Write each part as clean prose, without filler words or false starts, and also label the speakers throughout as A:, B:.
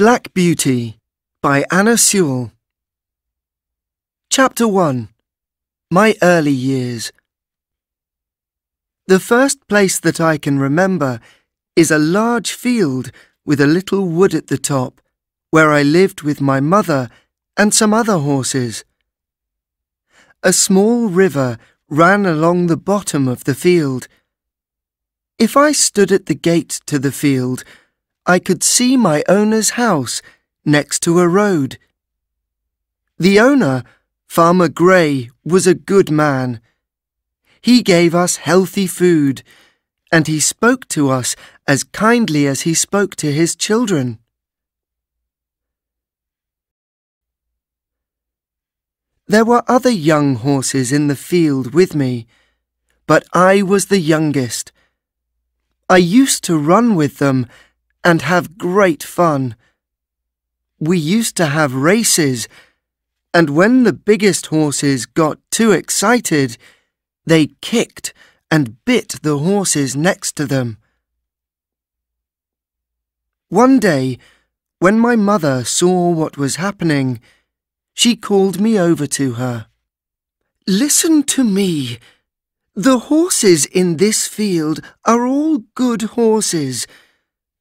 A: Black Beauty by Anna Sewell. Chapter 1. My Early Years. The first place that I can remember is a large field with a little wood at the top, where I lived with my mother and some other horses. A small river ran along the bottom of the field. If I stood at the gate to the field, I could see my owner's house next to a road. The owner, Farmer Gray, was a good man. He gave us healthy food, and he spoke to us as kindly as he spoke to his children. There were other young horses in the field with me, but I was the youngest. I used to run with them and have great fun. We used to have races, and when the biggest horses got too excited, they kicked and bit the horses next to them. One day, when my mother saw what was happening, she called me over to her. "Listen to me. The horses in this field are all good horses,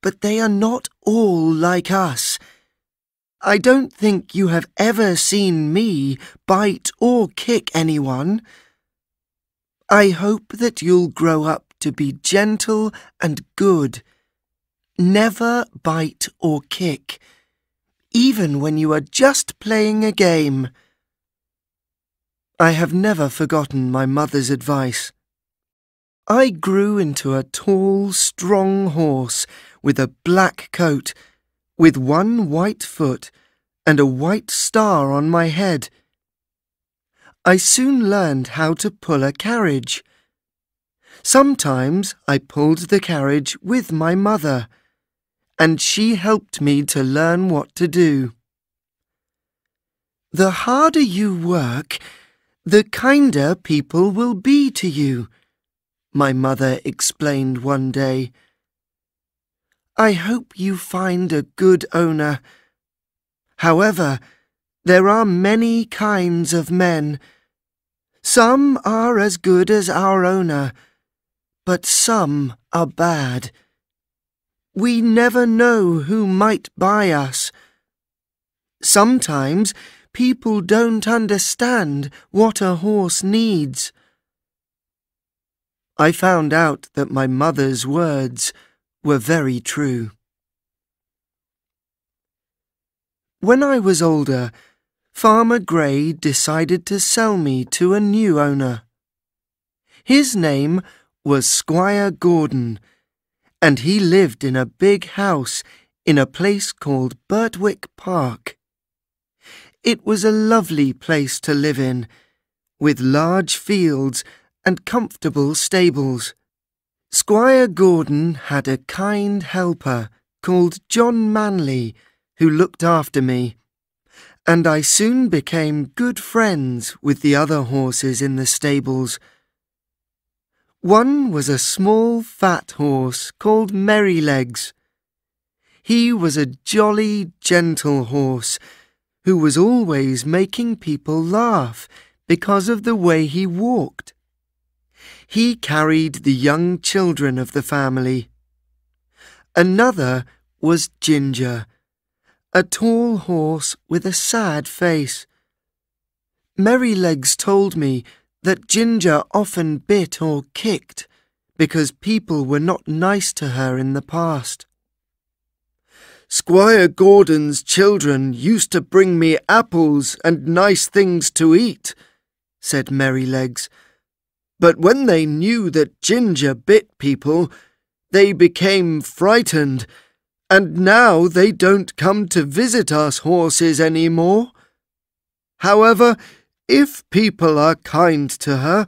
A: but they are not all like us. I don't think you have ever seen me bite or kick anyone. I hope that you'll grow up to be gentle and good. Never bite or kick, even when you are just playing a game." I have never forgotten my mother's advice. I grew into a tall, strong horse with a black coat, with one white foot and a white star on my head. I soon learned how to pull a carriage. Sometimes I pulled the carriage with my mother, and she helped me to learn what to do. "The harder you work, the kinder people will be to you," my mother explained one day. "I hope you find a good owner. However, there are many kinds of men. Some are as good as our owner, but some are bad. We never know who might buy us. Sometimes people don't understand what a horse needs." I found out that my mother's words were very true. When I was older, Farmer Gray decided to sell me to a new owner. His name was Squire Gordon, and he lived in a big house in a place called Birtwick Park. It was a lovely place to live in, with large fields and comfortable stables. Squire Gordon had a kind helper called John Manley who looked after me, and I soon became good friends with the other horses in the stables. One was a small fat horse called Merrylegs. He was a jolly, gentle horse who was always making people laugh because of the way he walked. He carried the young children of the family. Another was Ginger, a tall horse with a sad face. Merrylegs told me that Ginger often bit or kicked because people were not nice to her in the past. "Squire Gordon's children used to bring me apples and nice things to eat," said Merrylegs. "But when they knew that Ginger bit people, they became frightened, and now they don't come to visit us horses any more. However, if people are kind to her,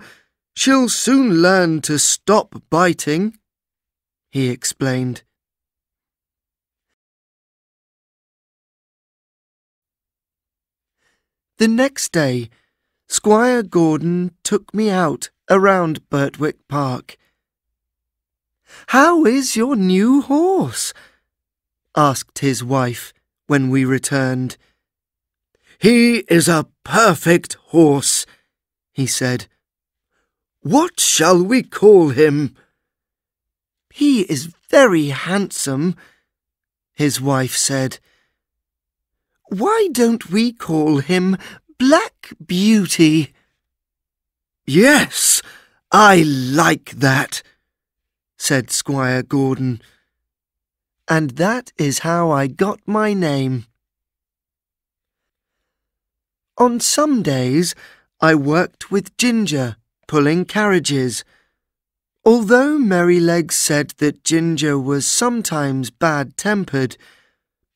A: she'll soon learn to stop biting," he explained. The next day, Squire Gordon took me out around Birtwick Park. "How is your new horse?" asked his wife when we returned. "He is a perfect horse," he said. "What shall we call him?" "He is very handsome," his wife said. "Why don't we call him Black Beauty?" "Yes, I like that," said Squire Gordon. And that is how I got my name. On some days, I worked with Ginger, pulling carriages. Although Merrylegs said that Ginger was sometimes bad-tempered,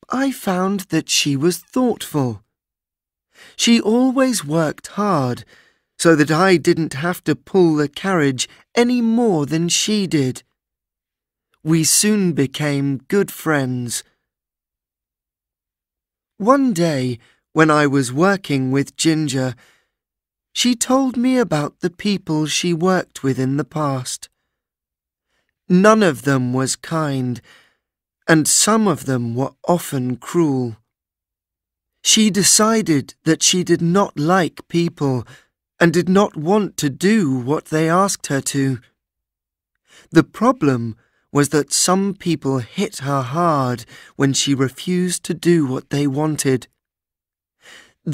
A: I found that she was thoughtful. She always worked hard, so that I didn't have to pull the carriage any more than she did. We soon became good friends. One day, when I was working with Ginger, she told me about the people she worked with in the past. None of them was kind, and some of them were often cruel. She decided that she did not like people and did not want to do what they asked her to. The problem was that some people hit her hard when she refused to do what they wanted.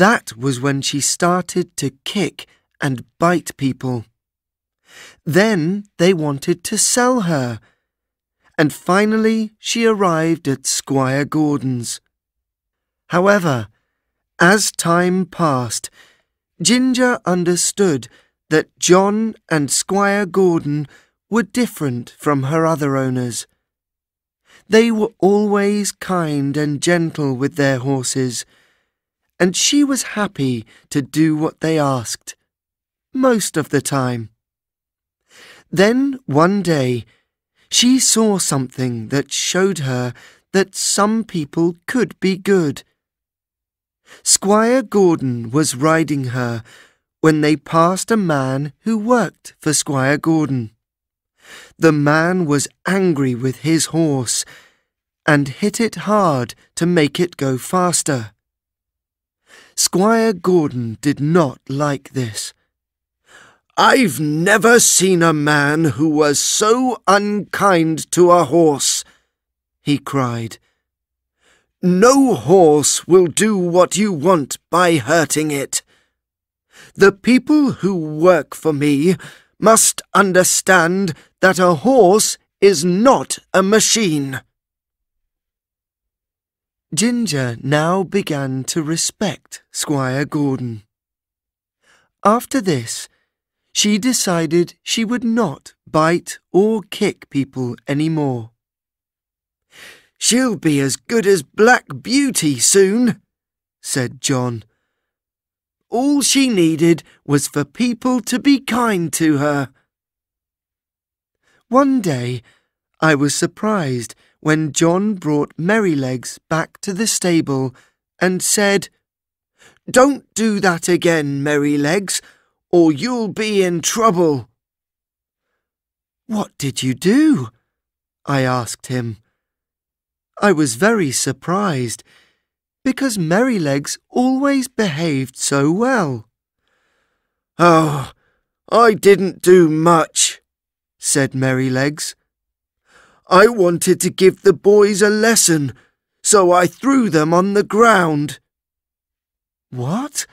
A: That was when she started to kick and bite people. Then they wanted to sell her, and finally she arrived at Squire Gordon's. However, as time passed, Ginger understood that John and Squire Gordon were different from her other owners. They were always kind and gentle with their horses, and she was happy to do what they asked, most of the time. Then one day, she saw something that showed her that some people could be good. Squire Gordon was riding her when they passed a man who worked for Squire Gordon. The man was angry with his horse and hit it hard to make it go faster. Squire Gordon did not like this. "I've never seen a man who was so unkind to a horse," he cried. "No horse will do what you want by hurting it. The people who work for me must understand that a horse is not a machine." Ginger now began to respect Squire Gordon. After this, she decided she would not bite or kick people any more. "She'll be as good as Black Beauty soon," said John. "All she needed was for people to be kind to her." One day, I was surprised when John brought Merrylegs back to the stable and said, "Don't do that again, Merrylegs, or you'll be in trouble." "What did you do?" I asked him. I was very surprised, because Merrylegs always behaved so well. "Oh, I didn't do much," said Merrylegs. "I wanted to give the boys a lesson, so I threw them on the ground." "What?"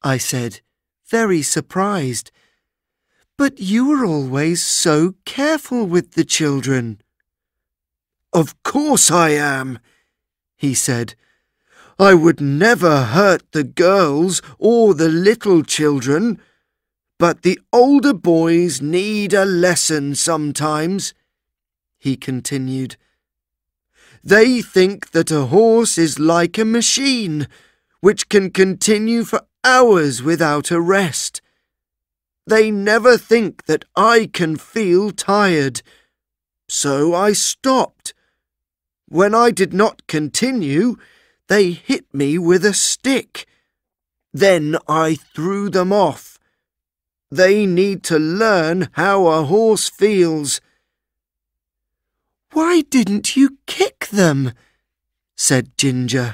A: I said, very surprised. "But you were always so careful with the children." "Of course I am," he said. "I would never hurt the girls or the little children, but the older boys need a lesson sometimes," he continued. "They think that a horse is like a machine, which can continue for hours without a rest. They never think that I can feel tired. So I stopped. When I did not continue, they hit me with a stick. Then I threw them off. They need to learn how a horse feels." "Why didn't you kick them?" said Ginger.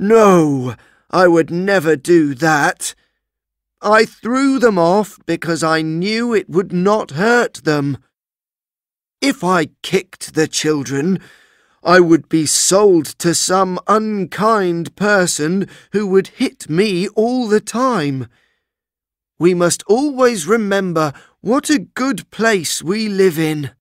A: No, I would never do that. I threw them off because I knew it would not hurt them. If I kicked the children, I would be sold to some unkind person who would hit me all the time. We must always remember what a good place we live in.